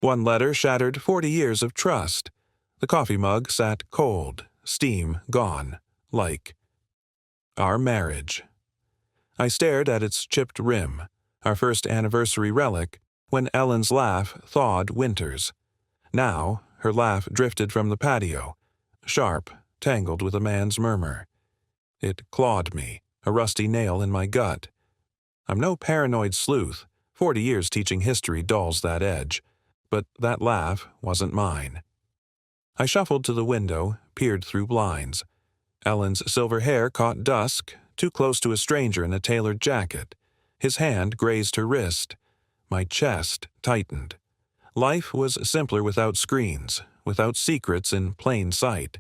One letter shattered 40 years of trust. The coffee mug sat cold, steam gone, like our marriage. I stared at its chipped rim, our first anniversary relic, when Ellen's laugh thawed winters. Now, her laugh drifted from the patio, sharp, tangled with a man's murmur. It clawed me, a rusty nail in my gut. I'm no paranoid sleuth. 40 years teaching history dulls that edge. But that laugh wasn't mine. I shuffled to the window, peered through blinds. Ellen's silver hair caught dusk, too close to a stranger in a tailored jacket. His hand grazed her wrist. My chest tightened. Life was simpler without screens, without secrets in plain sight.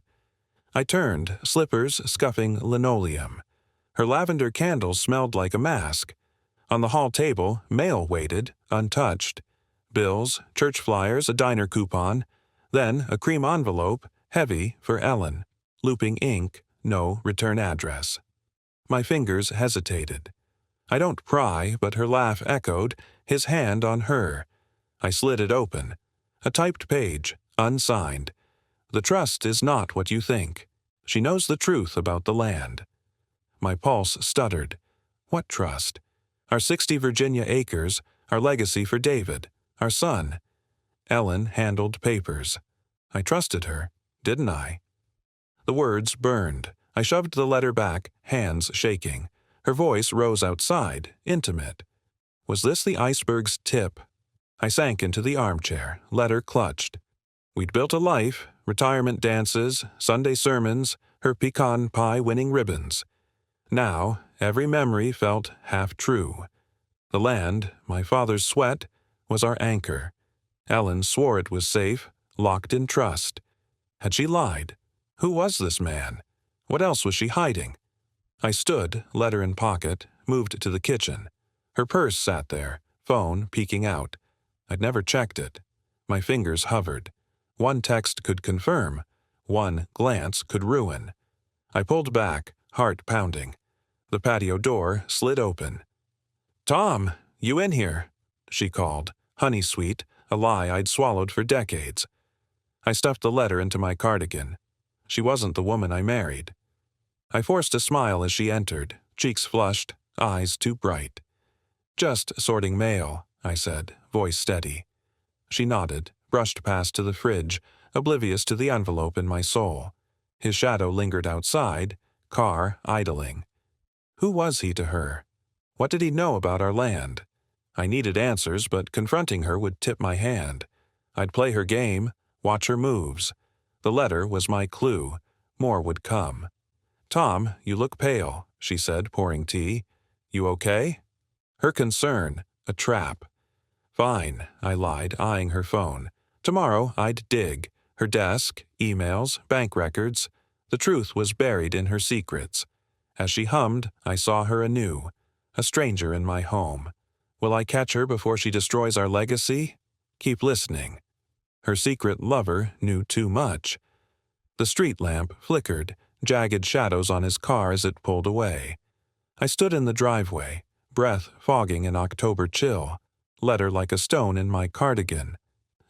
I turned, slippers scuffing linoleum. Her lavender candles smelled like a mask. On the hall table, mail waited, untouched. Bills, church flyers, a diner coupon. Then a cream envelope, heavy, for Ellen. Looping ink, no return address. My fingers hesitated. I don't pry, but her laugh echoed, his hand on her. I slid it open. A typed page, unsigned. The trust is not what you think. She knows the truth about the land. My pulse stuttered. What trust? Our 60 Virginia acres, our legacy for David, our son. Ellen handled papers. I trusted her, didn't I? The words burned. I shoved the letter back, hands shaking. Her voice rose outside, intimate. Was this the iceberg's tip? I sank into the armchair, letter clutched. We'd built a life, retirement dances, Sunday sermons, her pecan pie winning ribbons. Now, every memory felt half true. The land, my father's sweat, was our anchor. Ellen swore it was safe, locked in trust. Had she lied? Who was this man? What else was she hiding? I stood, letter in pocket, moved to the kitchen. Her purse sat there, phone peeking out. I'd never checked it. My fingers hovered. One text could confirm. One glance could ruin. I pulled back, heart pounding. The patio door slid open. "Tom, you in here?" she called, honey sweet, a lie I'd swallowed for decades. I stuffed the letter into my cardigan. She wasn't the woman I married. I forced a smile as she entered, cheeks flushed, eyes too bright. "Just sorting mail," I said, voice steady. She nodded, brushed past to the fridge, oblivious to the envelope in my soul. His shadow lingered outside, car idling. Who was he to her? What did he know about our land? I needed answers, but confronting her would tip my hand. I'd play her game, watch her moves. The letter was my clue. More would come. "Tom, you look pale," she said, pouring tea. "You okay?" Her concern, a trap. "Fine," I lied, eyeing her phone. Tomorrow I'd dig. Her desk, emails, bank records. The truth was buried in her secrets. As she hummed, I saw her anew. A stranger in my home. Will I catch her before she destroys our legacy? Keep listening. Her secret lover knew too much. The street lamp flickered, jagged shadows on his car as it pulled away. I stood in the driveway, breath fogging in October chill, letter like a stone in my cardigan.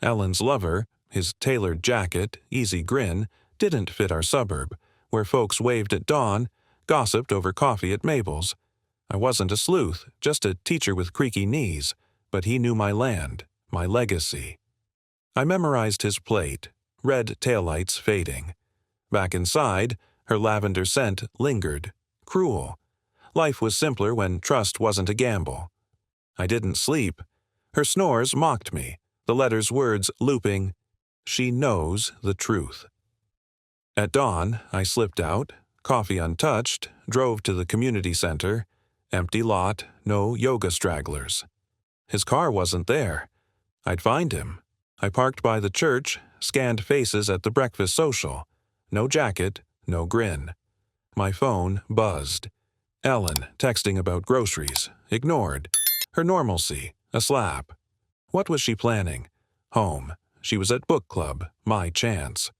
Ellen's lover, his tailored jacket, easy grin, didn't fit our suburb, where folks waved at dawn, gossiped over coffee at Mabel's. I wasn't a sleuth, just a teacher with creaky knees, but he knew my land, my legacy. I memorized his plate, red taillights fading. Back inside, her lavender scent lingered, cruel. Life was simpler when trust wasn't a gamble. I didn't sleep. Her snores mocked me, the letter's words looping, "She knows the truth." At dawn, I slipped out, coffee untouched, drove to the community center. Empty lot, no yoga stragglers. His car wasn't there. I'd find him. I parked by the church, scanned faces at the breakfast social. No jacket, no grin. My phone buzzed. Ellen, texting about groceries, ignored. Her normalcy, a slap. What was she planning? Home. She was at book club, my chance.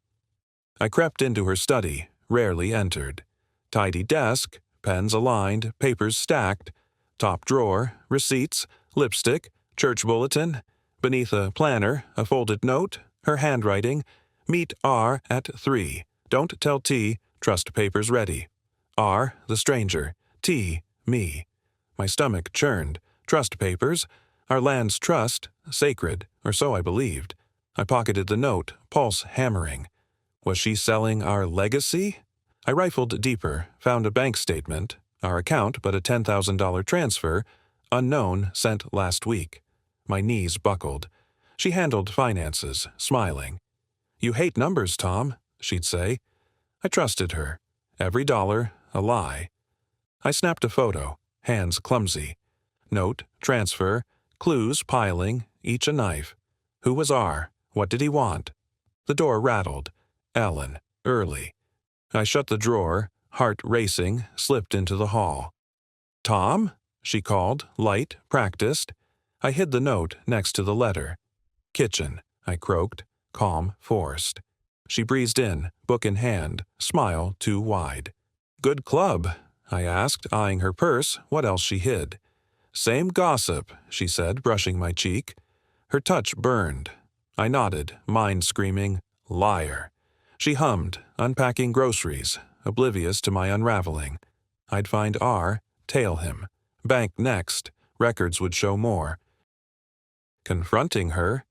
I crept into her study, rarely entered. Tidy desk, pens aligned, papers stacked. Top drawer, receipts, lipstick, church bulletin. Beneath a planner, a folded note, her handwriting, "Meet R at 3. Don't tell T, trust papers ready." R, the stranger. T, me. My stomach churned. Trust papers? Our land's trust, sacred, or so I believed. I pocketed the note, pulse hammering. Was she selling our legacy? I rifled deeper, found a bank statement, our account but a $10,000 transfer, unknown, sent last week. My knees buckled. She handled finances, smiling. "You hate numbers, Tom," she'd say. I trusted her. Every dollar, a lie. I snapped a photo, hands clumsy. Note, transfer, clues piling, each a knife. Who was R? What did he want? The door rattled. Ellen, early. I shut the drawer, heart racing, slipped into the hall. "Tom?" she called, light, practiced. I hid the note next to the letter. "Kitchen," I croaked, calm, forced. She breezed in, book in hand, smile too wide. "Good club?" I asked, eyeing her purse, what else she hid. "Same gossip," she said, brushing my cheek. Her touch burned. I nodded, mind screaming, "Liar." She hummed, unpacking groceries, oblivious to my unraveling. I'd find R, tail him. Bank next, records would show more. Confronting her?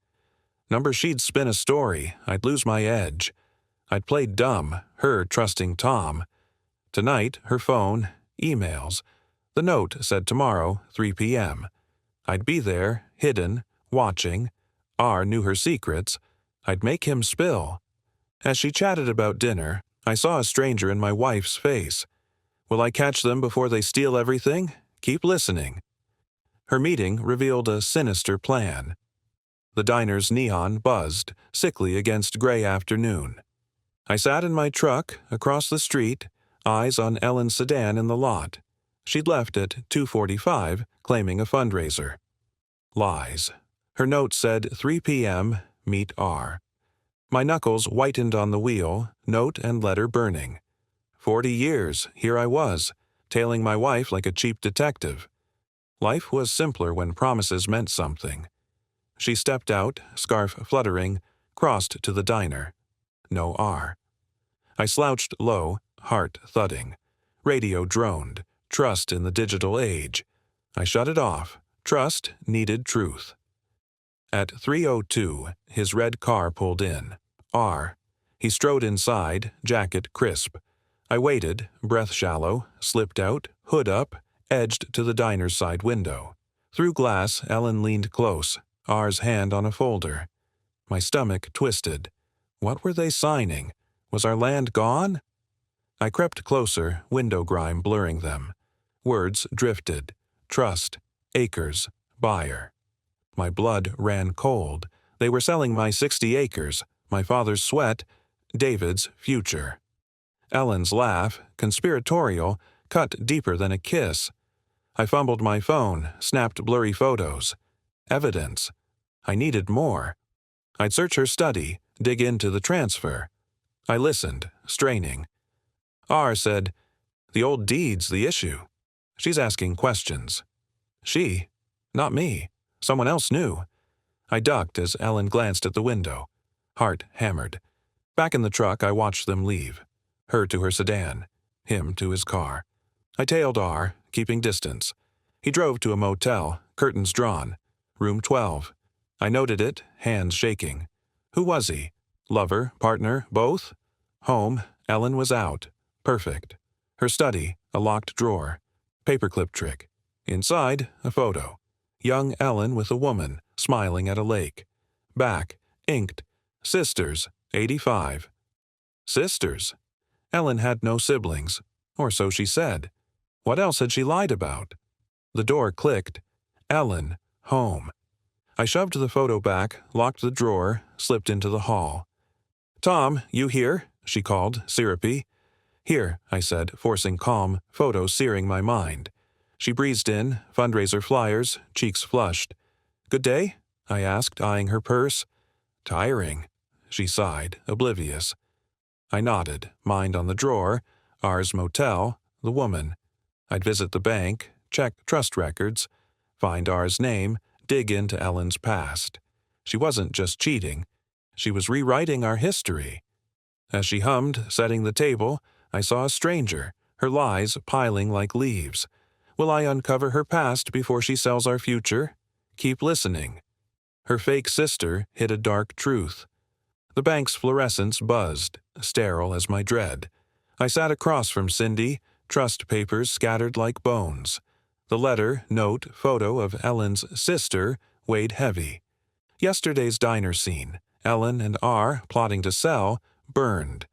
Number she'd spin a story, I'd lose my edge. I'd play dumb, her trusting Tom. Tonight, her phone, emails. The note said tomorrow, 3 p.m. I'd be there, hidden, watching. R knew her secrets. I'd make him spill. As she chatted about dinner, I saw a stranger in my wife's face. Will I catch them before they steal everything? Keep listening. Her meeting revealed a sinister plan. The diner's neon buzzed, sickly against gray afternoon. I sat in my truck, across the street, eyes on Ellen's sedan in the lot. She'd left at 2:45, claiming a fundraiser. Lies. Her note said 3 p.m., meet R. My knuckles whitened on the wheel, note and letter burning. 40 years, here I was, tailing my wife like a cheap detective. Life was simpler when promises meant something. She stepped out, scarf fluttering, crossed to the diner. No R. I slouched low, heart thudding. Radio droned. Trust in the digital age. I shut it off. Trust needed truth. At 3:02, his red car pulled in. R. He strode inside, jacket crisp. I waited, breath shallow, slipped out, hood up, edged to the diner's side window. Through glass, Ellen leaned close, R's hand on a folder. My stomach twisted. What were they signing? Was our land gone? I crept closer, window grime blurring them. Words drifted. Trust, acres, buyer. My blood ran cold. They were selling my 60 acres, my father's sweat, David's future. Ellen's laugh, conspiratorial, cut deeper than a kiss. I fumbled my phone, snapped blurry photos. Evidence. I needed more. I'd search her study, dig into the transfer. I listened, straining. R said, "The old deed's the issue." She's asking questions. She? Not me. Someone else knew. I ducked as Ellen glanced at the window. Heart hammered. Back in the truck, I watched them leave. Her to her sedan. Him to his car. I tailed R, keeping distance. He drove to a motel, curtains drawn. Room 12. I noted it, hands shaking. Who was he? Lover, partner, both? Home, Ellen was out. Perfect. Her study, a locked drawer. Paperclip trick. Inside, a photo. Young Ellen with a woman, smiling at a lake. Back, inked. Sisters, 85. Sisters? Ellen had no siblings, or so she said. What else had she lied about? The door clicked. Ellen, home. I shoved the photo back, locked the drawer, slipped into the hall. "Tom, you here?" she called, syrupy. "Here," I said, forcing calm, photo searing my mind. She breezed in, fundraiser flyers, cheeks flushed. "Good day?" I asked, eyeing her purse. "Tiring," she sighed, oblivious. I nodded, mind on the drawer, R's motel, the woman. I'd visit the bank, check trust records, find R's name, dig into Ellen's past. She wasn't just cheating. She was rewriting our history. As she hummed, setting the table, I saw a stranger, her lies piling like leaves. Will I uncover her past before she sells our future? Keep listening. Her fake sister hid a dark truth. The bank's fluorescence buzzed, sterile as my dread. I sat across from Cindy, trust papers scattered like bones. The letter, note, photo of Ellen's sister weighed heavy. Yesterday's diner scene, Ellen and R plotting to sell, burned.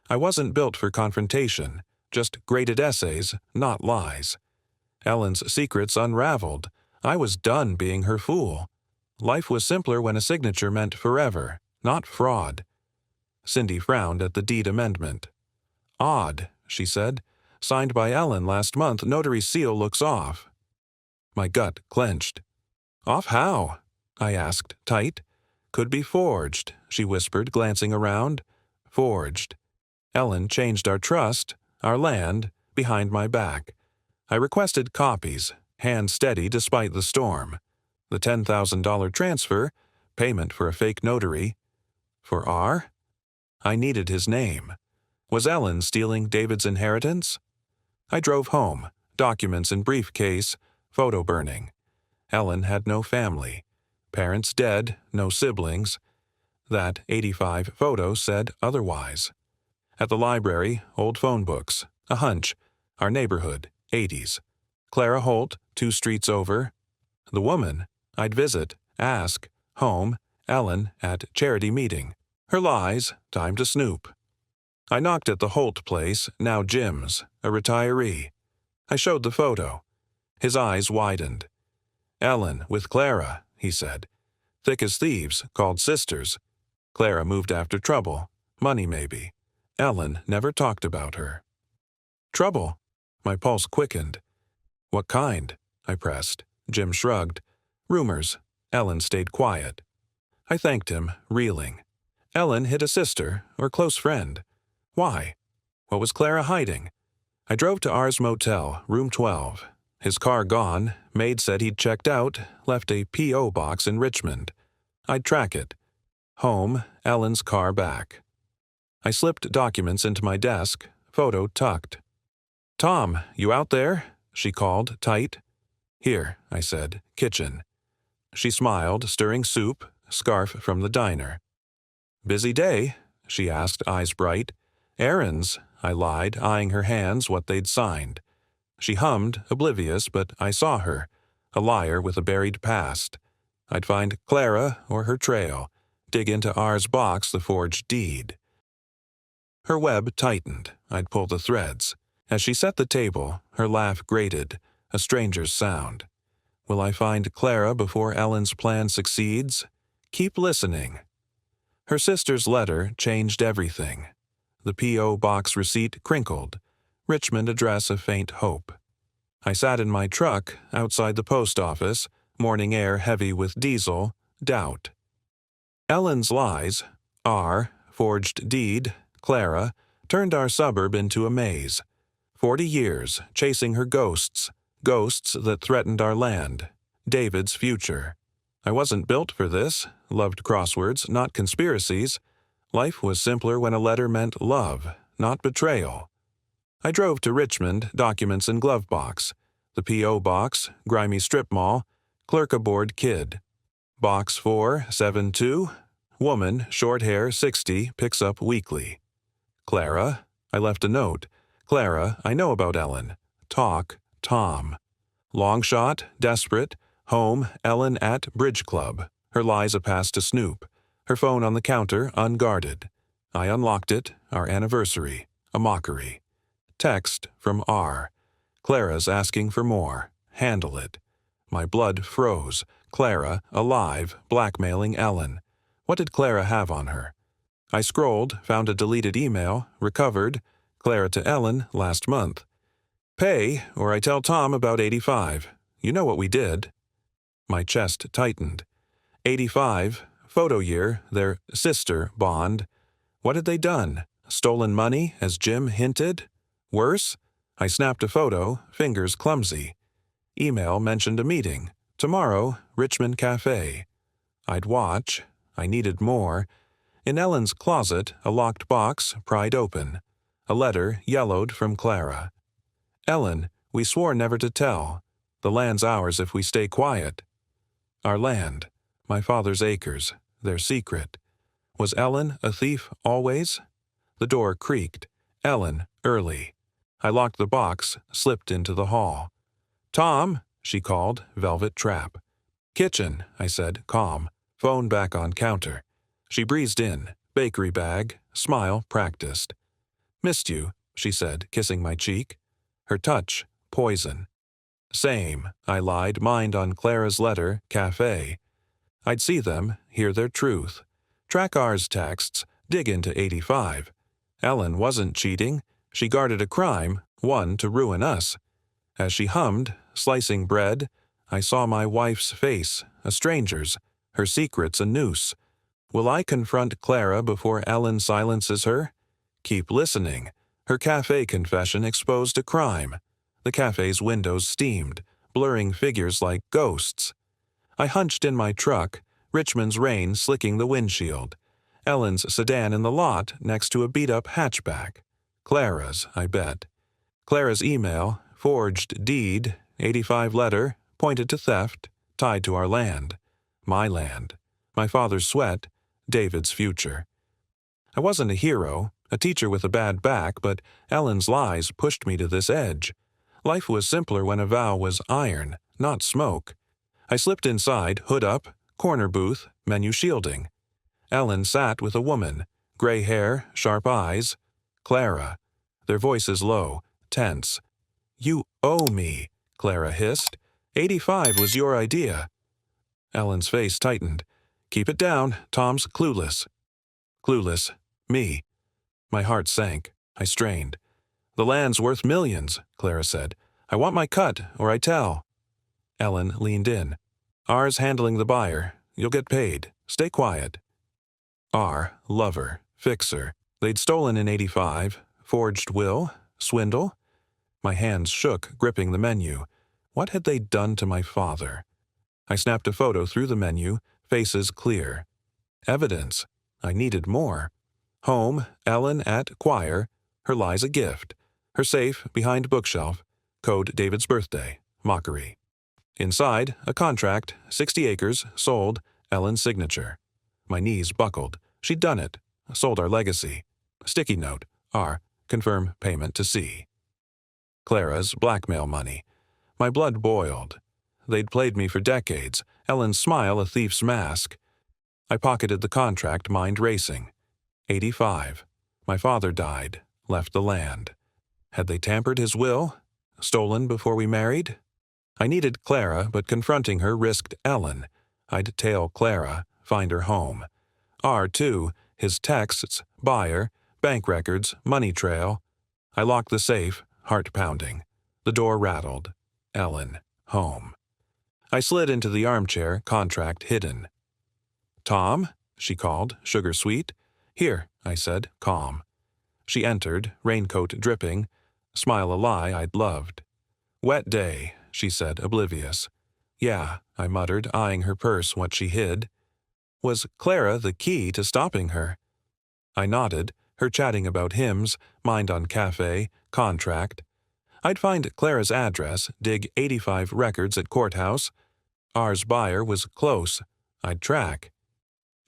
I wasn't built for confrontation, just graded essays, not lies. Ellen's secrets unraveled. I was done being her fool. Life was simpler when a signature meant forever, not fraud. Cindy frowned at the deed amendment. Odd, she said. Signed by Ellen last month, notary seal looks off. My gut clenched. Off how? I asked, tight. Could be forged, she whispered, glancing around. Forged. Ellen changed our trust, our land, behind my back. I requested copies, hand steady despite the storm. The $10,000 transfer, payment for a fake notary. For R? I needed his name. Was Ellen stealing David's inheritance? I drove home, documents in briefcase, photo burning. Ellen had no family. Parents dead, no siblings. That 85 photo said otherwise. At the library, old phone books, a hunch, our neighborhood, 80s. Clara Holt, 2 streets over. The woman, I'd visit, ask, home, Ellen at charity meeting. Her lies, time to snoop. I knocked at the Holt place, now Jim's, a retiree. I showed the photo. His eyes widened. Ellen with Clara, he said. Thick as thieves, called sisters. Clara moved after trouble, money maybe. Ellen never talked about her. Trouble? My pulse quickened. What kind? I pressed. Jim shrugged. Rumors. Ellen stayed quiet. I thanked him, reeling. Ellen hid a sister, or close friend. Why? What was Clara hiding? I drove to R's motel, room 12. His car gone, maid said he'd checked out, left a P.O. box in Richmond. I'd track it. Home, Ellen's car back. I slipped documents into my desk, photo tucked. Tom, you out there? She called, tight. Here, I said, kitchen. She smiled, stirring soup, scarf from the diner. Busy day? She asked, eyes bright. Errands, I lied, eyeing her hands what they'd signed. She hummed, oblivious, but I saw her, a liar with a buried past. I'd find Clara or her trail, dig into R's box the forged deed. Her web tightened. I'd pull the threads. As she set the table, her laugh grated, a stranger's sound. Will I find Clara before Ellen's plan succeeds? Keep listening. Her sister's letter changed everything. The P.O. box receipt crinkled. Richmond address a faint hope. I sat in my truck outside the post office, morning air heavy with diesel, doubt. Ellen's lies, R, forged deed, Clara, turned our suburb into a maze. 40 years, chasing her ghosts, ghosts that threatened our land, David's future. I wasn't built for this, loved crosswords, not conspiracies. Life was simpler when a letter meant love, not betrayal. I drove to Richmond, documents in glove box. The P.O. box, grimy strip mall, clerk aboard kid. Box 472, woman, short hair, 60, picks up weekly. Clara, I left a note. Clara, I know about Ellen. Talk, Tom. Long shot, desperate. Home, Ellen at Bridge Club. Her lies a pass to Snoop. Her phone on the counter, unguarded. I unlocked it, our anniversary. A mockery. Text from R. Clara's asking for more. Handle it. My blood froze. Clara, alive, blackmailing Ellen. What did Clara have on her? I scrolled, found a deleted email, recovered. Clara to Ellen last month. Pay, or I tell Tom about 85. You know what we did. My chest tightened. 85, photo year, their sister bond. What had they done? Stolen money, as Jim hinted? Worse? I snapped a photo, fingers clumsy. Email mentioned a meeting. Tomorrow, Richmond Cafe. I'd watch, I needed more. In Ellen's closet, a locked box pried open. A letter yellowed from Clara. Ellen, we swore never to tell. The land's ours if we stay quiet. Our land, my father's acres, their secret. Was Ellen a thief always? The door creaked. Ellen, early. I locked the box, slipped into the hall. Tom, she called, velvet trap. Kitchen, I said, calm. Phone back on counter. She breezed in, bakery bag, smile practiced. Missed you, she said, kissing my cheek. Her touch, poison. Same, I lied, mind on Clara's letter, cafe. I'd see them, hear their truth. Track ours texts, dig into 85. Ellen wasn't cheating. She guarded a crime, one to ruin us. As she hummed, slicing bread, I saw my wife's face, a stranger's, her secrets a noose. Will I confront Clara before Ellen silences her? Keep listening. Her cafe confession exposed a crime. The cafe's windows steamed, blurring figures like ghosts. I hunched in my truck, Richmond's rain slicking the windshield. Ellen's sedan in the lot next to a beat-up hatchback. Clara's, I bet. Clara's email, forged deed, 85 letter, pointed to theft, tied to our land. My land. My father's sweat, David's future. I wasn't a hero, a teacher with a bad back, but Ellen's lies pushed me to this edge. Life was simpler when a vow was iron, not smoke. I slipped inside, hood up, corner booth, menu shielding. Ellen sat with a woman, gray hair, sharp eyes. Clara. Their voices low, tense. You owe me, Clara hissed. 85 was your idea. Ellen's face tightened. Keep it down, Tom's clueless. Clueless. Me. My heart sank. I strained. The land's worth millions, Clara said. I want my cut, or I tell. Ellen leaned in. R's handling the buyer. You'll get paid. Stay quiet. R, lover, fixer. They'd stolen in 85. Forged will? Swindle? My hands shook, gripping the menu. What had they done to my father? I snapped a photo through the menu, faces clear. Evidence. I needed more. Home, Ellen at choir. Her lies a gift. Her safe, behind bookshelf. Code David's birthday. Mockery. Inside, a contract, 60 acres, sold, Ellen's signature. My knees buckled. She'd done it. Sold our legacy. Sticky note. R. Confirm payment to C. Clara's blackmail money. My blood boiled. They'd played me for decades. Ellen's smile a thief's mask. I pocketed the contract, mind racing. 85. My father died. Left the land. Had they tampered his will? Stolen before we married? I needed Clara, but confronting her risked Ellen. I'd tail Clara, find her home. R2, his texts, buyer, bank records, money trail. I locked the safe, heart pounding. The door rattled. Ellen, home. I slid into the armchair, contract hidden. Tom, she called, sugar sweet. Here, I said, calm. She entered, raincoat dripping, smile a lie I'd loved. Wet day, she said, oblivious. Yeah, I muttered, eyeing her purse what she hid. Was Clara the key to stopping her? I nodded, her chatting about hymns, mind on cafe, contract. I'd find Clara's address, dig 85 records at courthouse. R's buyer was close. I'd track.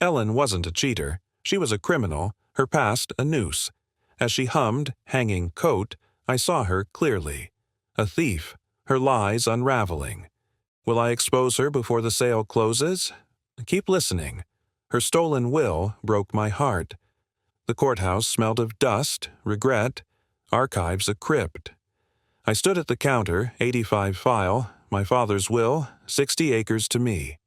Ellen wasn't a cheater. She was a criminal, her past a noose. As she hummed, hanging coat, I saw her clearly. A thief, her lies unraveling. Will I expose her before the sale closes? Keep listening. Her stolen will broke my heart. The courthouse smelled of dust, regret, archives a crypt. I stood at the counter, 85 file, my father's will, 60 acres to me.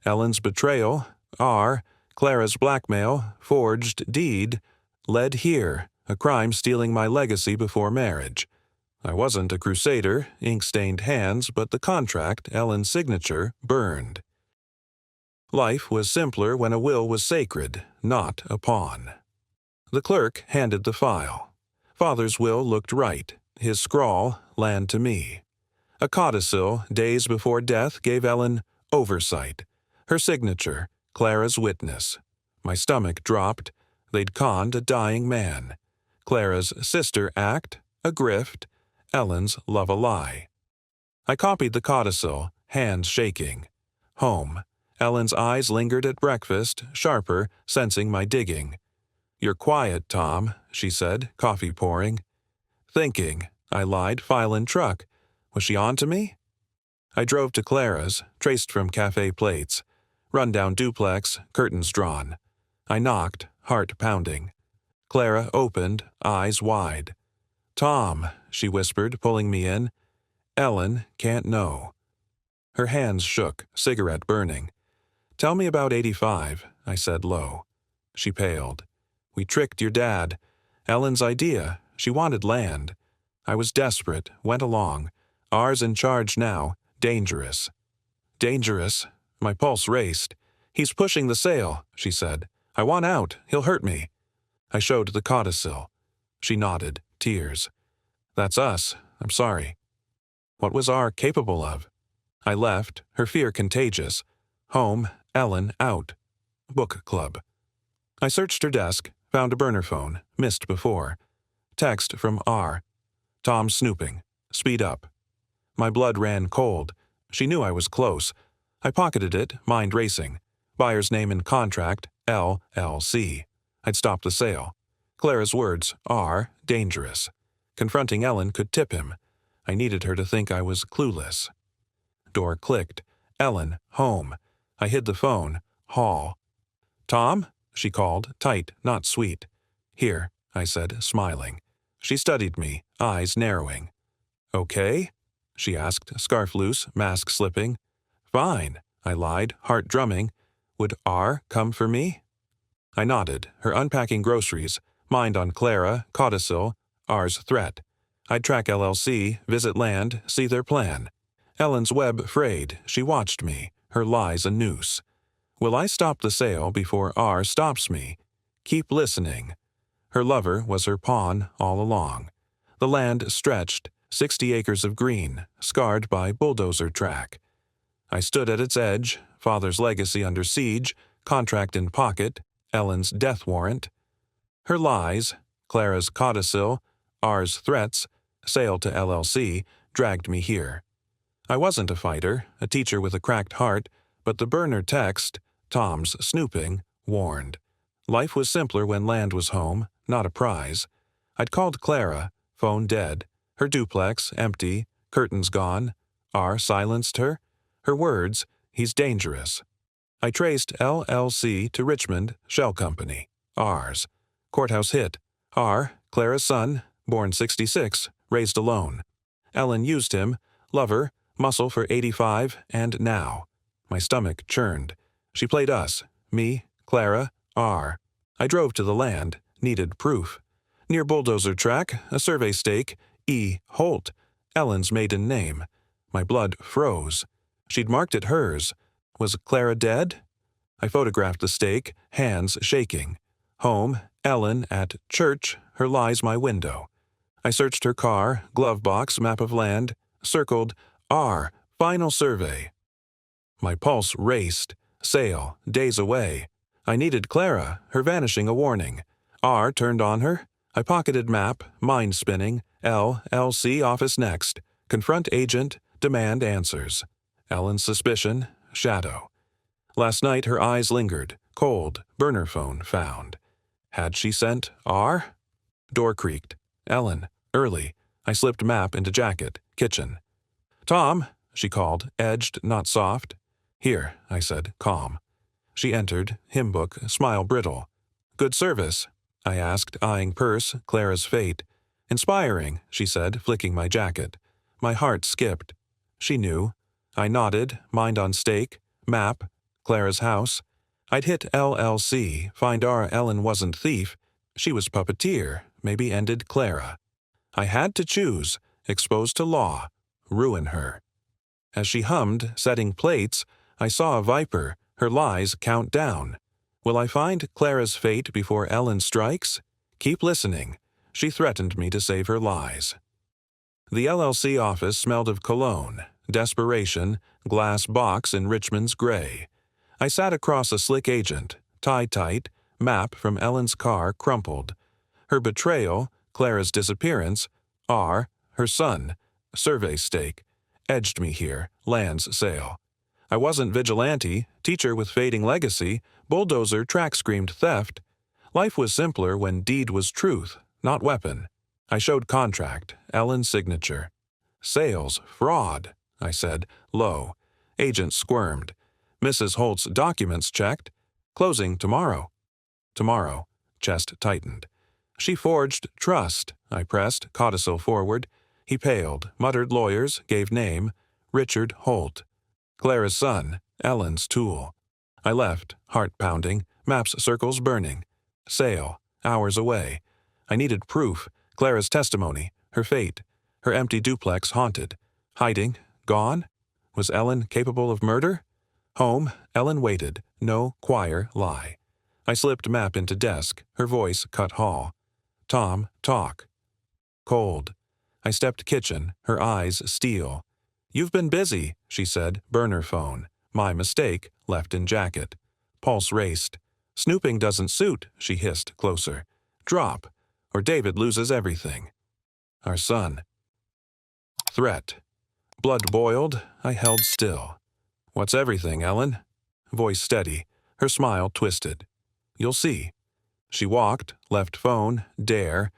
Ellen's betrayal, R, Clara's blackmail, forged deed, led here, a crime stealing my legacy before marriage. I wasn't a crusader, ink-stained hands, but the contract, Ellen's signature, burned. Life was simpler when a will was sacred, not a pawn. The clerk handed the file. Father's will looked right, his scrawl, land to me. A codicil, days before death, gave Ellen oversight. Her signature, Clara's witness. My stomach dropped. They'd conned a dying man. Clara's sister act, a grift. Ellen's love a lie. I copied the codicil, hands shaking. Home. Ellen's eyes lingered at breakfast, sharper, sensing my digging. "You're quiet, Tom," she said, coffee pouring. "Thinking," I lied, file in truck. Was she on to me? I drove to Clara's, traced from cafe plates. Rundown duplex, curtains drawn. I knocked, heart pounding. Clara opened, eyes wide. "Tom," she whispered, pulling me in. "Ellen can't know." Her hands shook, cigarette burning. "Tell me about 85, I said low. She paled. "We tricked your dad. Ellen's idea. She wanted land. I was desperate, went along. Ours in charge now. Dangerous." "Dangerous?" My pulse raced. "He's pushing the sale," she said. "I want out. He'll hurt me." I showed the codicil. She nodded, tears. "That's us. I'm sorry." What was R capable of? I left, her fear contagious. Home, Ellen out. Book club. I searched her desk, found a burner phone, missed before. Text from R. "Tom snooping. Speed up." My blood ran cold. She knew I was close. I pocketed it, mind racing. Buyer's name and contract, LLC. I'd stop the sale. Clara's words, R, dangerous. Confronting Ellen could tip him. I needed her to think I was clueless. Door clicked. Ellen, home. I hid the phone. Hall. "Tom?" she called, tight, not sweet. "Here," I said, smiling. She studied me, eyes narrowing. "Okay?" she asked, scarf loose, mask slipping. "Fine," I lied, heart drumming. "Would R come for me?" I nodded, her unpacking groceries, mind on Clara, codicil, R's threat. I'd track LLC, visit land, see their plan. Ellen's web frayed, she watched me, her lies a noose. Will I stop the sale before R stops me? Keep listening. Her lover was her pawn all along. The land stretched, 60 acres of green, scarred by bulldozer track. I stood at its edge, father's legacy under siege, contract in pocket, Ellen's death warrant. Her lies, Clara's codicil, R's threats, sale to LLC, dragged me here. I wasn't a fighter, a teacher with a cracked heart, but the burner text, Tom's snooping, warned. Life was simpler when land was home, not a prize. I'd called Clara, phone dead, her duplex empty, curtains gone. R silenced her. Her words, he's dangerous. I traced LLC to Richmond, shell company, R's. Courthouse hit. R, Clara's son, born 66, raised alone. Ellen used him, lover, muscle for 85, and now. My stomach churned. She played us, me, Clara, R. I drove to the land, needed proof. Near bulldozer track, a survey stake, E. Holt, Ellen's maiden name. My blood froze. She'd marked it hers. Was Clara dead? I photographed the stake, hands shaking. Home, Ellen at church, her lies my window. I searched her car, glove box, map of land, circled R, final survey. My pulse raced. Sale, days away. I needed Clara, her vanishing a warning. R turned on her. I pocketed map, mind spinning, LLC office next. Confront agent, demand answers. Ellen's suspicion, shadow. Last night her eyes lingered, cold, burner phone found. Had she sent R? Door creaked. Ellen, early. I slipped map into jacket, kitchen. "Tom," she called, edged, not soft. "Here," I said, calm. She entered, hymn book, smile brittle. "Good service?" I asked, eyeing purse, Clara's fate. "Inspiring," she said, flicking my jacket. My heart skipped. She knew. I nodded, mind on stake, map, Clara's house. I'd hit LLC, find R. Ellen wasn't thief. She was puppeteer, maybe ended Clara. I had to choose, exposed to law, ruin her. As she hummed, setting plates, I saw a viper, her lies count down. Will I find Clara's fate before Ellen strikes? Keep listening. She threatened me to save her lies. The LLC office smelled of cologne, desperation, glass box in Richmond's gray. I sat across a slick agent, tie tight, Map from Ellen's car crumpled. Her betrayal, Clara's disappearance, R, her son, survey stake, edged me here, land's sale. I wasn't vigilante, teacher with fading legacy, bulldozer track screamed theft. Life was simpler when deed was truth, not weapon. I showed contract, Ellen's signature. Sales, fraud, I said, low. Agent squirmed. Mrs. Holt's documents checked. Closing tomorrow. Tomorrow. Chest tightened. She forged trust, I pressed, codicil forward. He paled, muttered lawyers, gave name. Richard Holt. Clara's son, Ellen's tool. I left, heart pounding, maps circles burning. Sale, hours away. I needed proof, Clara's testimony, her fate, her empty duplex haunted. Hiding, gone? Was Ellen capable of murder? Home, Ellen waited, no choir lie. I slipped map into desk, her voice cut hall. Tom, talk. Cold. I stepped kitchen, her eyes steel. You've been busy, she said, burner phone. My mistake, left in jacket. Pulse raced. Snooping doesn't suit, she hissed closer. Drop, or David loses everything. Our son. Threat. Blood boiled, I held still. What's everything, Ellen? Voice steady, her smile twisted. You'll see. She walked, left phone, dare.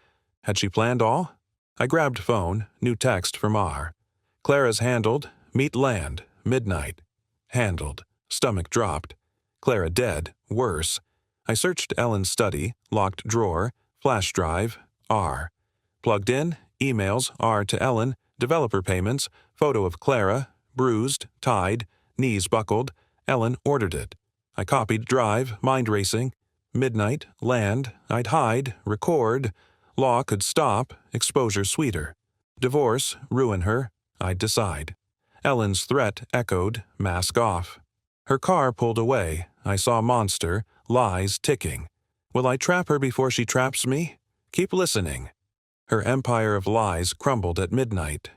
Had she planned all? I grabbed phone, new text from R. Clara's handled, meet land, midnight. Handled, stomach dropped. Clara dead, worse. I searched Ellen's study, locked drawer, flash drive, R. Plugged in, emails, R to Ellen, developer payments, photo of Clara, bruised, tied, knees buckled. Ellen ordered it. I copied drive, mind racing. Midnight, land, I'd hide, record. Law could stop, exposure sweeter. Divorce, ruin her, I'd decide. Ellen's threat echoed, mask off. Her car pulled away. I saw monster, lies ticking. Will I trap her before she traps me? Keep listening. Her empire of lies crumbled at midnight.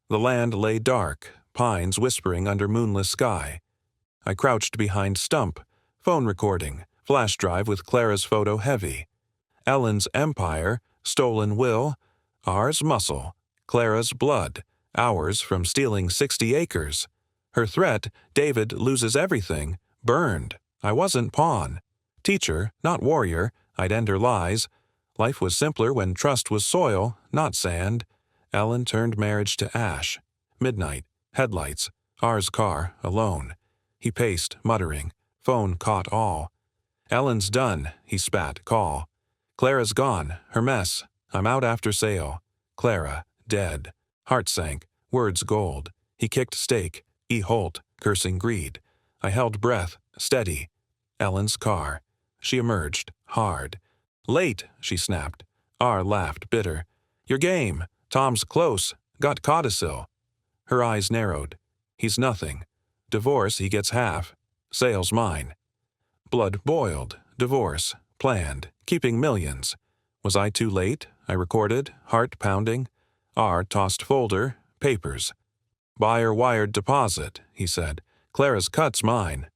The land lay dark, pines whispering under moonless sky. I crouched behind stump, phone recording, flash drive with Clara's photo heavy. Ellen's empire, stolen will, ours muscle, Clara's blood, ours from stealing 60 acres. Her threat, David loses everything, burned. I wasn't pawn. Teacher, not warrior, I'd end her lies. Life was simpler when trust was soil, not sand. Ellen turned marriage to ash. Midnight, headlights, ours car, alone. He paced, muttering. Phone caught all. Ellen's done, he spat, call. Clara's gone, her mess. I'm out after sale. Clara, dead. Heart sank, words gold. He kicked stake. E. Holt, cursing greed. I held breath, steady. Ellen's car. She emerged, hard. Late, she snapped. R. laughed, bitter. Your game. Tom's close. Got codicil. Her eyes narrowed. He's nothing. Divorce, he gets half. Sale's mine. Blood boiled. Divorce. Planned. Keeping millions. Was I too late? I recorded, heart pounding. R. tossed folder, papers. Buyer wired deposit, he said. Clara's cut's mine.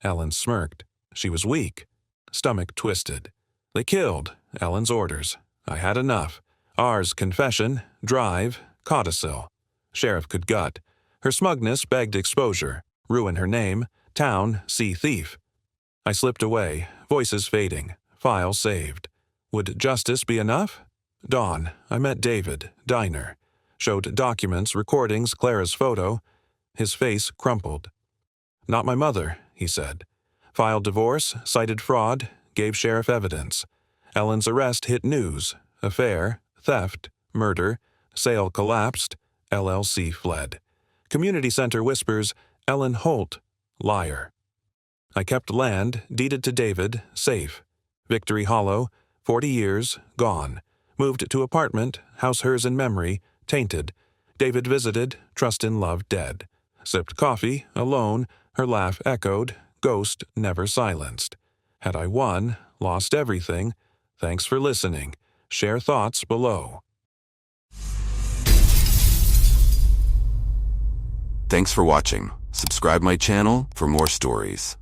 Ellen smirked. She was weak. Stomach twisted. They killed. Ellen's orders. I had enough. R's confession, drive, codicil. Sheriff could gut. Her smugness begged exposure. Ruin her name. Town, see thief. I slipped away, voices fading. File saved. Would justice be enough? Dawn, I met David, diner. Showed documents, recordings, Clara's photo. His face crumpled. Not my mother, he said. Filed divorce, cited fraud, gave sheriff evidence. Ellen's arrest hit news. Affair, theft, murder. Sale collapsed. LLC fled. Community center whispers, Ellen Holt, liar. I kept land, deeded to David, safe. Victory Hollow, 40 years, gone. Moved to apartment, house hers in memory, tainted. David visited, trust in love dead. Sipped coffee, alone, her laugh echoed, ghost never silenced. Had I won, lost everything. Thanks for listening. Share thoughts below. Thanks for watching. Subscribe my channel for more stories.